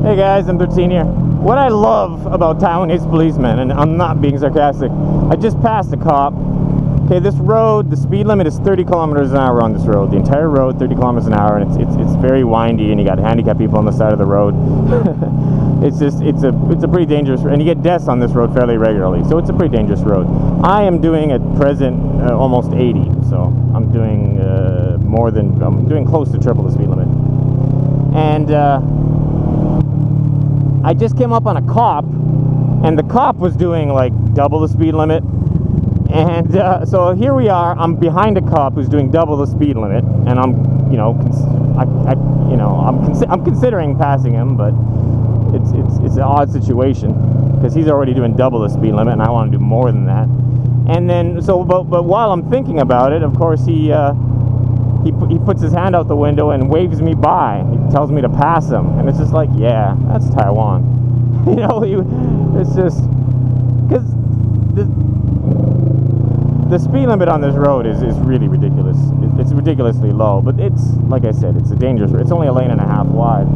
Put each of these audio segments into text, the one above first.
Hey guys, I'm 13 here. What I love about Taiwanese policemen, and I'm not being sarcastic, I just passed a cop. Okay, this road, the speed limit is 30 kilometers an hour on this road. The entire road, 30 kilometers an hour, and it's very windy, and you got handicapped people on the side of the road. It's a pretty dangerous, and you get deaths on this road fairly regularly, so it's a pretty dangerous road. I am doing at present almost 80, so I'm doing I'm doing close to triple the speed limit. And I just came up on a cop, and the cop was doing like double the speed limit. And so here we are. I'm behind a cop who's doing double the speed limit, and I'm considering passing him, but it's an odd situation because he's already doing double the speed limit, and I want to do more than that. And then but while I'm thinking about it, of course he puts his hand out the window and waves me by. He tells me to pass him, and it's just like, yeah, that's Taiwan. It's just because the speed limit on this road is really ridiculous. It's ridiculously low, but it's, like I said, it's a dangerous road. It's only a lane and a half wide.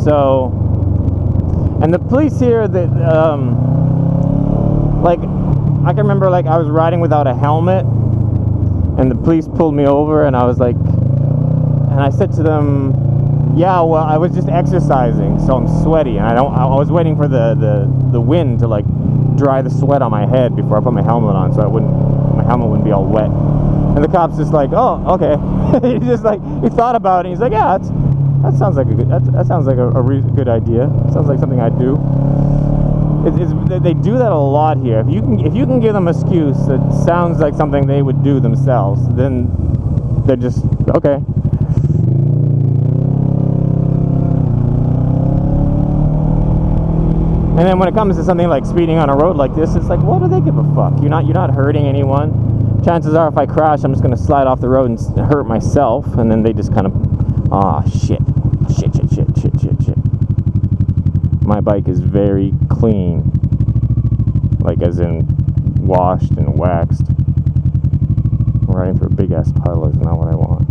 So, and the police here, that like, I can remember, like, I was riding without a helmet, and the police pulled me over, and I was like, and I said to them, yeah, well, I was just exercising, so I'm sweaty, and I was waiting for the wind to like dry the sweat on my head before I put my helmet on, so my helmet wouldn't be all wet. And the cop's just like, oh, okay. He's just like, he thought about it. He's like, yeah, that sounds like a good idea. It sounds like something I'd do. They do that a lot here. If you can give them an excuse that sounds like something they would do themselves, then they're just okay. And then when it comes to something like speeding on a road like this, it's like, what do they give a fuck? You're not hurting anyone. Chances are, if I crash, I'm just going to slide off the road and hurt myself. And then they just kind of, shit. My bike is very clean, like as in washed and waxed. Riding through a big ass puddle is not what I want.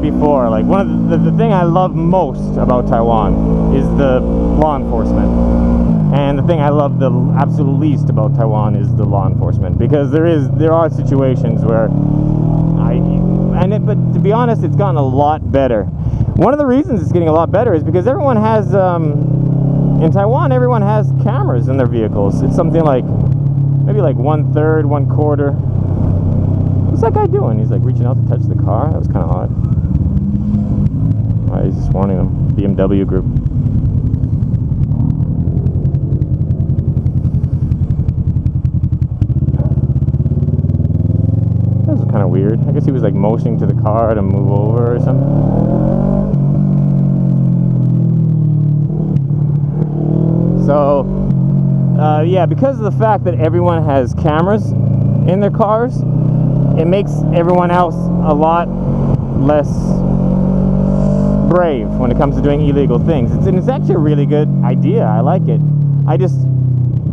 Before, like, one of the thing I love most about Taiwan is the law enforcement, and the thing I love the absolute least about Taiwan is the law enforcement, because there are situations where but to be honest, it's gotten a lot better. One of the reasons it's getting a lot better is because everyone has in Taiwan, everyone has cameras in their vehicles. It's something like maybe like 1/3, 1/4. What's that guy doing? He's like reaching out to touch the car. That was kind of odd. He's just warning them. BMW group. That was kind of weird. I guess he was like motioning to the car to move over or something. So, yeah, because of the fact that everyone has cameras in their cars, it makes everyone else a lot less brave when it comes to doing illegal things. It's actually a really good idea. I like it.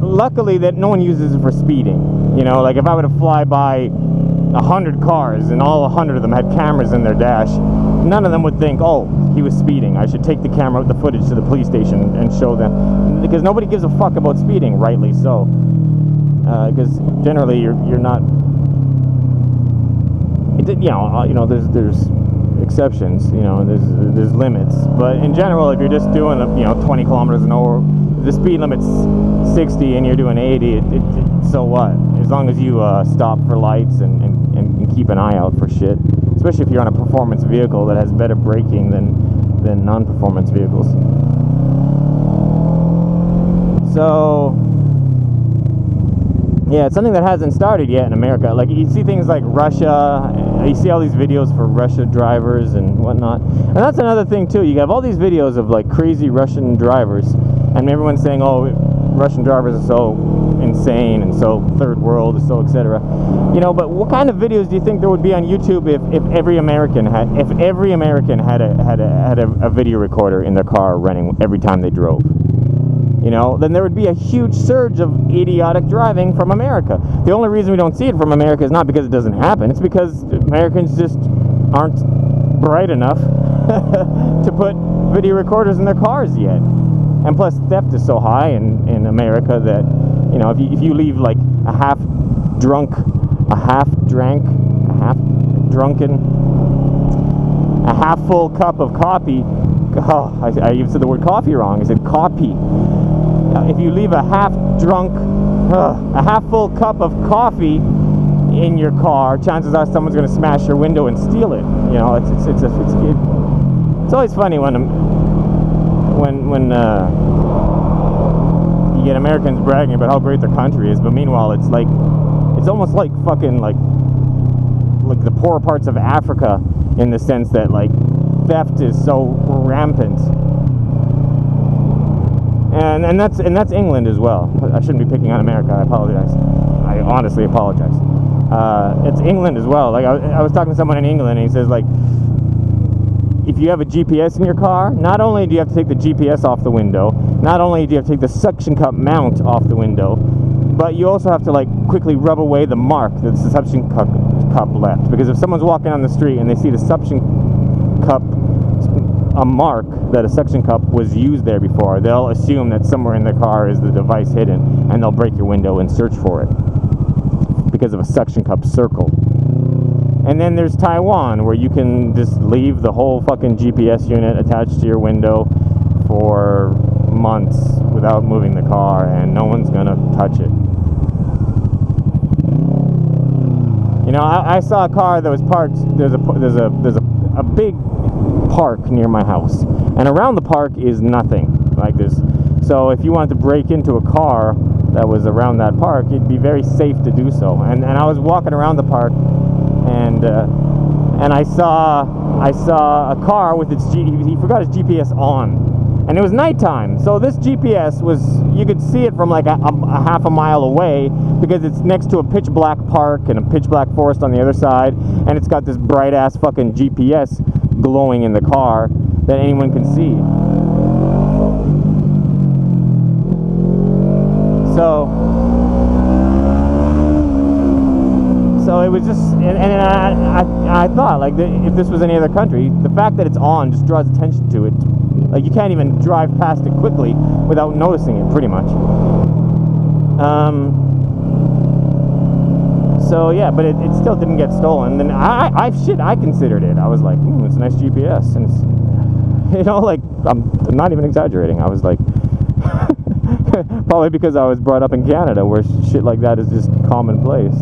Luckily that no one uses it for speeding. Like if I were to fly by 100 cars and all 100 of them had cameras in their dash, none of them would think, oh, he was speeding. I should take the footage to the police station and show them, because nobody gives a fuck about speeding, rightly so. Because generally you're not. There's exceptions, there's limits, but in general, if you're just doing 20 kilometers an hour, the speed limit's 60 and you're doing 80, so what? As long as you stop for lights and keep an eye out for shit, especially if you're on a performance vehicle that has better braking than non-performance vehicles. So Yeah, it's something that hasn't started yet in America. Like, you see things like Russia, you see all these videos for Russia drivers and whatnot. And that's another thing too. You have all these videos of like crazy Russian drivers, and everyone's saying, oh, Russian drivers are so insane and so third world and so etc. You know, but what kind of videos do you think there would be on YouTube if every American had a video recorder in their car running every time they drove? You know, then there would be a huge surge of idiotic driving from America. The only reason we don't see it from America is not because it doesn't happen. It's because Americans just aren't bright enough to put video recorders in their cars yet. And plus, theft is so high in America that, you know, if you leave like a half drunk, a half drank, a half drunken, a half full cup of coffee. Oh, I even said the word coffee wrong. I said coffee. If you leave a half drunk, a half full cup of coffee in your car, chances are someone's going to smash your window and steal it. You know, it's always funny when you get Americans bragging about how great their country is, but meanwhile it's almost like fucking like the poorer parts of Africa, in the sense that like theft is so rampant. And that's England as well. I shouldn't be picking on America. I apologize. I honestly apologize. It's England as well. Like I was talking to someone in England, and he says like, if you have a GPS in your car, not only do you have to take the GPS off the window, not only do you have to take the suction cup mount off the window, but you also have to like quickly rub away the mark that the suction cup left. Because if someone's walking on the street and they see the suction cup, a mark that a suction cup was used there before, they'll assume that somewhere in the car is the device hidden, and they'll break your window and search for it because of a suction cup circle. And then there's Taiwan, where you can just leave the whole fucking GPS unit attached to your window for months without moving the car, and no one's gonna touch it. You know, I saw a car that was parked. There's a big park near my house, and around the park is nothing like this. So if you wanted to break into a car that was around that park, it'd be very safe to do so. And I was walking around the park, and I saw a car with he forgot his GPS on, and it was nighttime. So this GPS was, you could see it from like a half a mile away, because it's next to a pitch black park and a pitch black forest on the other side, and it's got this bright ass fucking GPS glowing in the car that anyone can see. So it was just, and I thought, like, if this was any other country, the fact that it's on just draws attention to it. Like, you can't even drive past it quickly without noticing it, pretty much. So yeah, but it still didn't get stolen. And I considered it. I was like, it's a nice GPS, and it's, you know, like, I'm not even exaggerating. I was like, probably because I was brought up in Canada, where shit like that is just commonplace.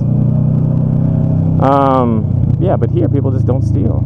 Yeah, but here people just don't steal.